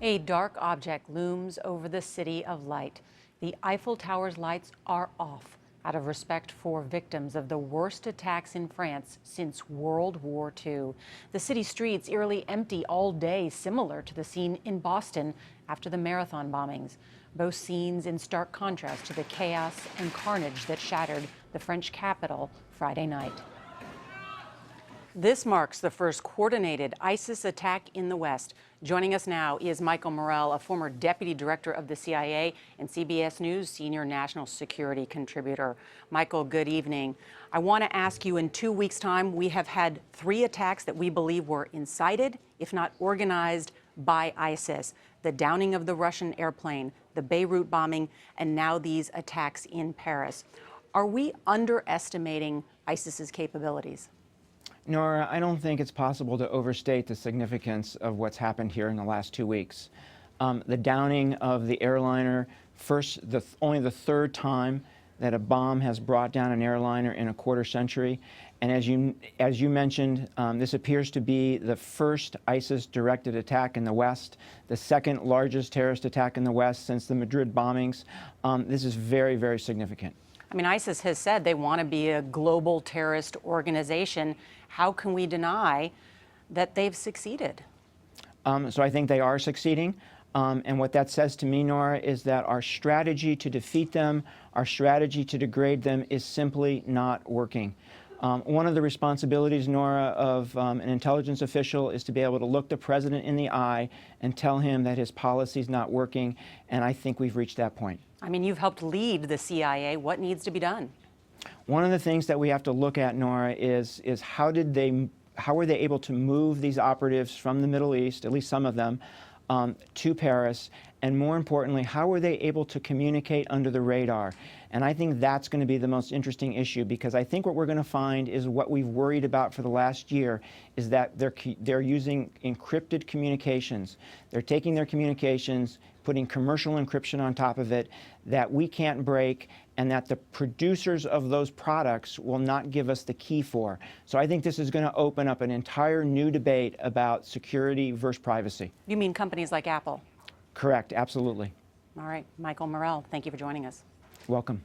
A dark object looms over the city of light. The Eiffel Tower's lights are off out of respect for victims of the worst attacks in France since World War II. The city streets eerily empty all day, similar to the scene in Boston after the marathon bombings. Both scenes in stark contrast to the chaos and carnage that shattered the French capital Friday night. This marks the first coordinated ISIS attack in the West. Joining us now is Michael Morell, a former deputy director of the CIA and CBS News senior national security contributor. Michael, good evening. I want to ask you, in 2 weeks' time, we have had 3 attacks that we believe were incited, if not organized, by ISIS. The downing of the Russian airplane, the Beirut bombing, and now these attacks in Paris. Are we underestimating ISIS's capabilities? Nora, I don't think it's possible to overstate the significance of what's happened here in the last 2 weeks. The downing of the airliner, only the 3rd time that a bomb has brought down an airliner in a quarter century. And as you mentioned, this appears to be the first ISIS-directed attack in the West, the 2nd largest terrorist attack in the West since the Madrid bombings. This is very, very significant. I mean, ISIS has said they want to be a global terrorist organization. How can we deny that they've succeeded? So I think they are succeeding. And what that says to me, Nora, is that our strategy to defeat them, our strategy to degrade them is simply not working. One of the responsibilities, Nora, of an intelligence official is to be able to look the president in the eye and tell him that his policy is not working. And I think we've reached that point. I mean, you've helped lead the CIA. What needs to be done? One of the things that we have to look at, Nora, is how were they able to move these operatives from the Middle East, at least some of them, to Paris, and more importantly, how were they able to communicate under the radar? And I think that's going to be the most interesting issue, because I think what we're going to find is what we've worried about for the last year is that they're using encrypted communications. They're taking their communications, putting commercial encryption on top of it that we can't break, and that the producers of those products will not give us the key for. So I think this is going to open up an entire new debate about security versus privacy. You mean companies like Apple? Correct, absolutely. All right, Michael Morell, thank you for joining us. Welcome.